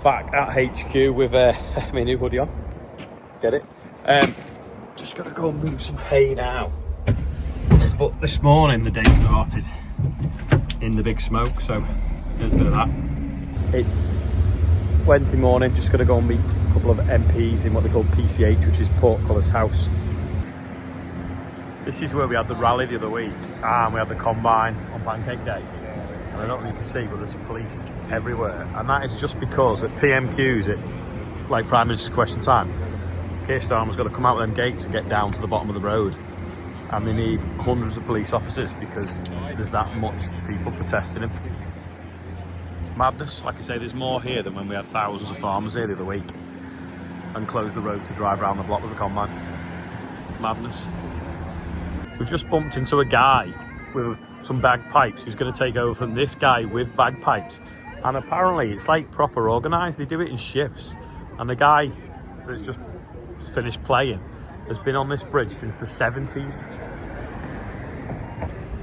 back at HQ with my new hoodie on. Get it? Just gotta go and move some hay now. But this morning the day started in the big smoke, so there's a bit of that. It's Wednesday morning, just gotta go and meet a couple of MPs in what they call PCH, which is Portcullis House. This is where we had the rally the other week, and we had the combine on Pancake Day. And I don't know if you can see, but there's police everywhere. And that is just because at PMQs, like Prime Minister's Question Time, Keir Starmer's got to come out of them gates and get down to the bottom of the road. And they need hundreds of police officers because there's that much people protesting him. It's madness. Like I say, there's more here than when we had thousands of farmers here the other week and closed the roads to drive around the block with the combine. Madness. We've just bumped into a guy with some bagpipes who's going to take over from this guy with bagpipes, and apparently it's like proper organised. They do it in shifts, and the guy that's just finished playing has been on this bridge since the 70s.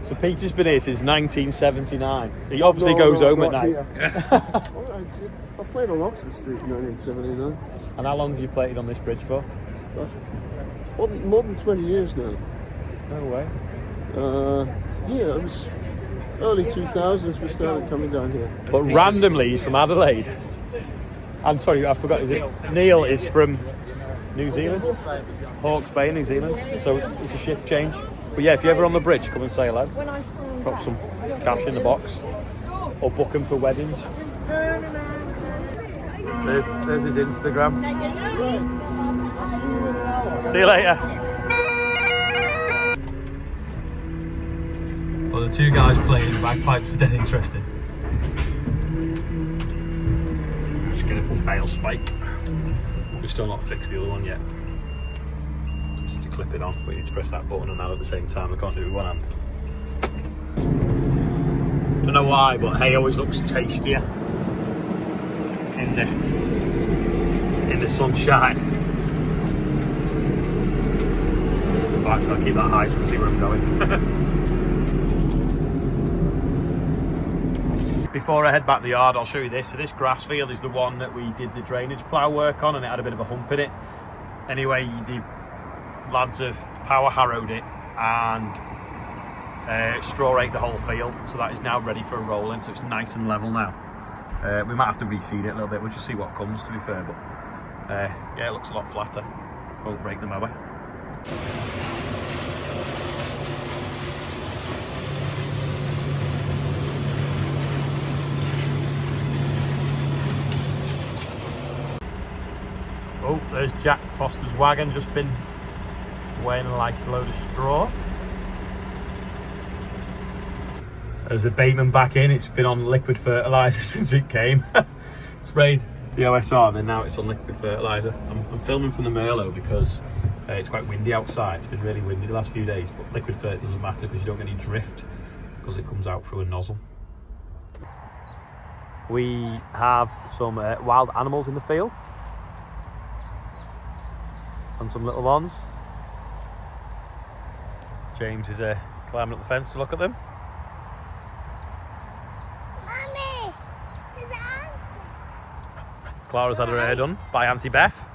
So Peter's been here since 1979. He obviously goes home at night. I played on Oxford Street in 1979. And how long have you played on this bridge for? More than 20 years now. No way. Yeah, it was early 2000s we started coming down here. But randomly he's from Adelaide. I'm sorry, I forgot, is it? Neil is from New Zealand? Hawke's Bay, New Zealand. So it's a shift change. But yeah, if you're ever on the bridge, come and say hello. Drop some cash in the box. Or book him for weddings. There's his Instagram. See you later. Well, the two guys playing bagpipes were dead interesting. Just gonna put bail spike. We've still not fixed the other one yet. Just to clip it on, we need to press that button and that at the same time. I can't do it with one hand. Don't know why, but hay always looks tastier in the sunshine. But actually, I'll keep that high so we can see where I'm going. Before I head back to the yard, I'll show you this. So this grass field is the one that we did the drainage plough work on, and it had a bit of a hump in it. Anyway, the lads have power harrowed it and straw raked the whole field, so that is now ready for a roll-in, so it's nice and level now. We might have to reseed it a little bit, we'll just see what comes, to be fair, but yeah, it looks a lot flatter. Won't break the mower. Oh, there's Jack Foster's wagon, just been weighing a light load of straw. There's a Bateman back in, it's been on liquid fertiliser since it came. Sprayed the OSR and then now it's on liquid fertiliser. I'm filming from the Merlot because it's quite windy outside. It's been really windy the last few days, but liquid fert doesn't matter because you don't get any drift because it comes out through a nozzle. We have some wild animals in the field. And some little ones. James is climbing up the fence to look at them. Mummy, is that? Clara's had her hair done by Auntie Beth.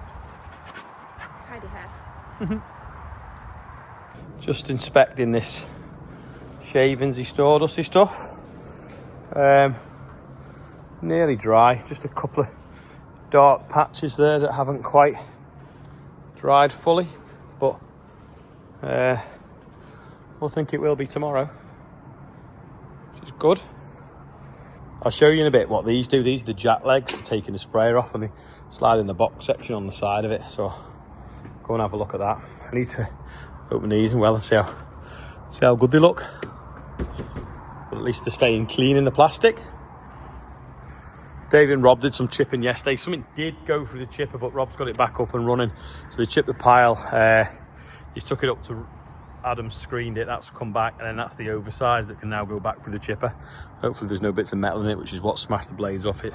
Tidy hair. Just inspecting this shavings he stored, dusty stuff. Nearly dry, just a couple of dark patches there that haven't quite dried fully, but we'll think it will be tomorrow, which is good. I'll show you in a bit what these do. These are the jack legs for taking the sprayer off, and they slide in the box section on the side of it, so go and have a look at that. I need to open these and see how good they look, but at least they're staying clean in the plastic. Dave and Rob did some chipping yesterday. Something did go through the chipper, but Rob's got it back up and running. So they chipped the pile. He's took it up to Adam's, screened it. That's come back, and then that's the oversized that can now go back through the chipper. Hopefully there's no bits of metal in it, which is what smashed the blades off it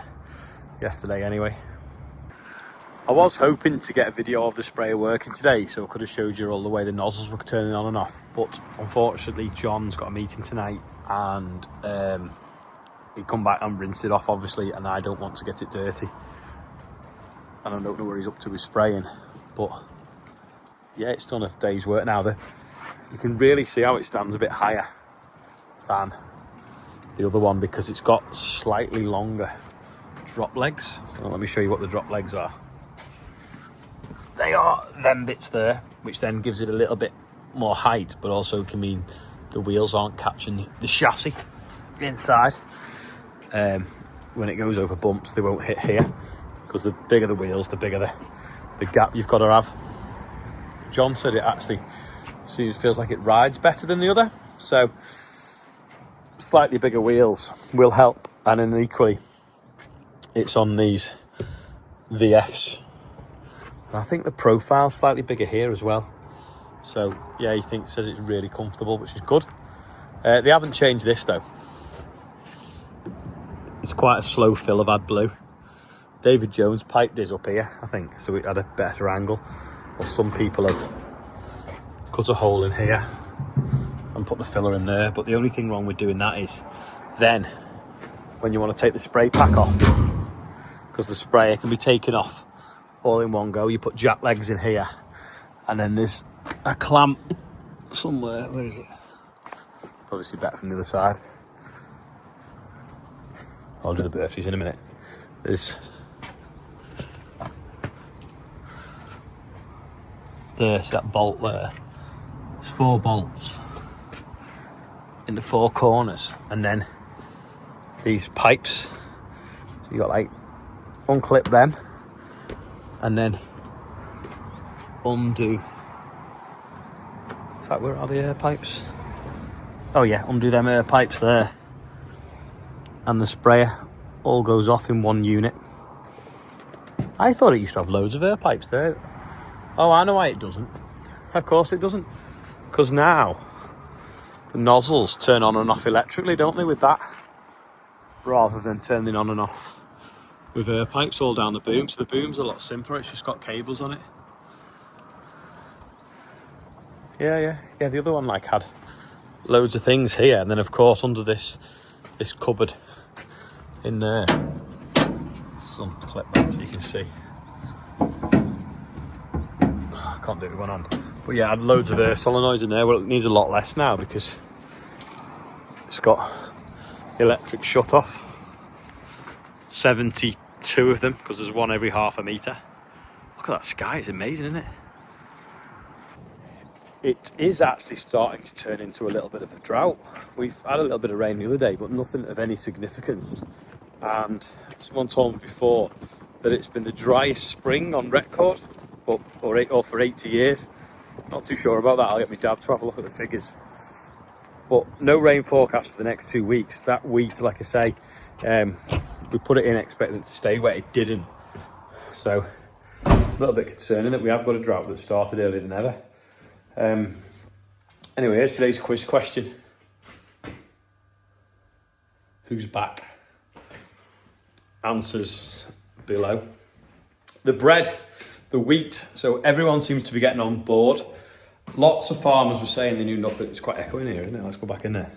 yesterday anyway. I was hoping to get a video of the sprayer working today, so I could have showed you all the way the nozzles were turning on and off. But unfortunately, John's got a meeting tonight, and he'd come back and rinse it off, obviously, and I don't want to get it dirty. and I don't know where he's up to with spraying, but yeah, it's done a day's work now. You can really see how it stands a bit higher than the other one because it's got slightly longer drop legs. So let me show you what the drop legs are. They are them bits there, which then gives it a little bit more height, but also can mean the wheels aren't catching the chassis inside. When it goes over bumps, they won't hit here, because the bigger the wheels, the bigger the gap you've got to have. John said it actually feels like it rides better than the other, so slightly bigger wheels will help. And then equally, it's on these VFs. And I think the profile's slightly bigger here as well. So yeah, says it's really comfortable, which is good. They haven't changed this though. It's quite a slow fill of AdBlue. David Jones piped his up here, I think, so it had a better angle. Or some people have cut a hole in here and put the filler in there. But the only thing wrong with doing that is then when you want to take the spray pack off, because the sprayer can be taken off all in one go, you put jack legs in here, and then there's a clamp somewhere. Where is it? Probably see better from the other side. I'll do the birthdays in a minute. There's that bolt there. There's 4 bolts in the 4 corners, and then these pipes. So you got like unclip them, and then undo. In fact, where are the air pipes? Oh yeah, undo them air pipes there. And the sprayer all goes off in one unit. I thought it used to have loads of air pipes there. Oh, I know why it doesn't. Of course it doesn't. Because now the nozzles turn on and off electrically, don't they, with that? Rather than turning on and off with air pipes all down the boom. So the boom's a lot simpler, it's just got cables on it. Yeah, the other one like had loads of things here, and then of course under this cupboard in there, some clip that so you can see. I can't do it with one hand, but yeah, I had loads of air solenoids in there. Well, it needs a lot less now because it's got electric shut off, 72 of them, because there's one every half a metre. Look at that sky, it's amazing, isn't it? It is actually starting to turn into a little bit of a drought. We've had a little bit of rain the other day, but nothing of any significance. And someone told me before that it's been the driest spring on record, or for 80 years. Not too sure about that. I'll get my dad to have a look at the figures. But no rain forecast for the next 2 weeks. That wheat, like I say, we put it in expecting it to stay wet. It didn't. So it's a little bit concerning that we have got a drought that started earlier than ever. Anyway, here's today's quiz question. Who's back? Answers below. The bread, the wheat, so everyone seems to be getting on board. Lots of farmers were saying they knew nothing. It's quite echoing here, isn't it? Let's go back in there.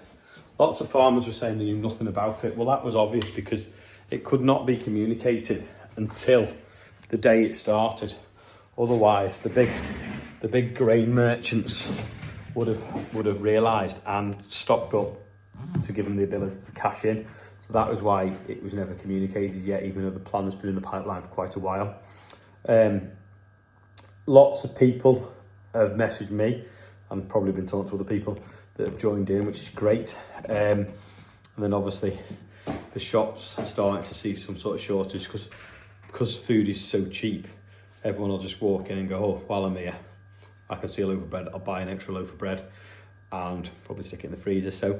Lots of farmers were saying they knew nothing about it. Well, that was obvious because it could not be communicated until the day it started. Otherwise, the big grain merchants would have realised and stocked up to give them the ability to cash in. So that was why it was never communicated yet, even though the plan has been in the pipeline for quite a while. Lots of people have messaged me and probably been talking to other people that have joined in, which is great. And then obviously the shops are starting to see some sort of shortage because food is so cheap. Everyone will just walk in and go, oh, while I'm here, I can see a loaf of bread, I'll buy an extra loaf of bread and probably stick it in the freezer. So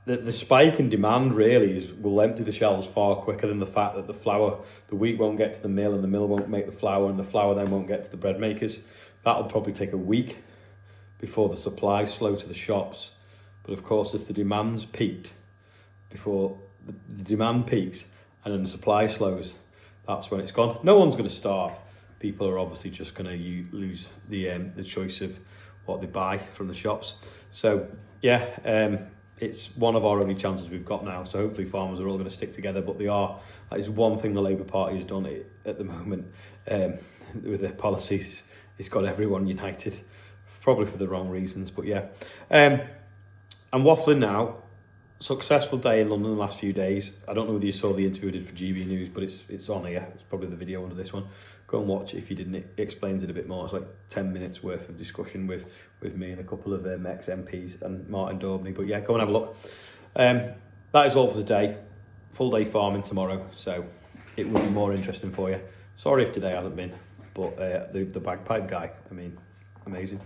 the spike in demand really will empty the shelves far quicker than the fact that the wheat won't get to the mill and the mill won't make the flour and the flour then won't get to the bread makers. That'll probably take a week before the supply slow to the shops. But of course, if the demand's peaked, before the demand peaks and then the supply slows, that's when it's gone. No one's going to starve. People are obviously just going to lose the choice of what they buy from the shops. So yeah, it's one of our only chances we've got now. So hopefully farmers are all going to stick together. But that is one thing the Labour Party has done at the moment with their policies. It's got everyone united, probably for the wrong reasons. But yeah, I'm waffling now. Successful day in London the last few days. I don't know whether you saw the interview I did for GB News, but it's on here. It's probably the video under this one. Go and watch it if you didn't. It explains it a bit more. It's like 10 minutes worth of discussion with me and a couple of ex-MPs and Martin Daubney. But yeah, go and have a look. That is all for today. Full day farming tomorrow, so it will be more interesting for you. Sorry if today hasn't been, but the bagpipe guy, I mean, amazing.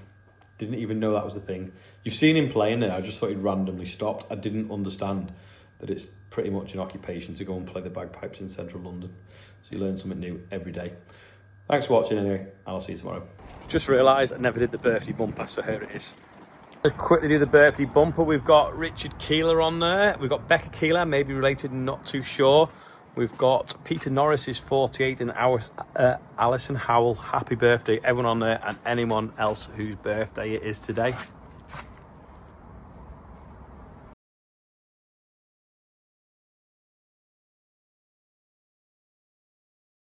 Didn't even know that was the thing. You've seen him playing there. I just thought he'd randomly stopped. I didn't understand that it's pretty much an occupation to go and play the bagpipes in central London. So you learn something new every day. Thanks for watching anyway, and I'll see you tomorrow. Just realised I never did the birthday bumper, so here it is. Let's quickly do the birthday bumper. We've got Richard Keeler on there. We've got Becca Keeler, maybe related, not too sure. We've got Peter Norris is 48 and Alison Howell, happy birthday, everyone on there, and anyone else whose birthday it is today.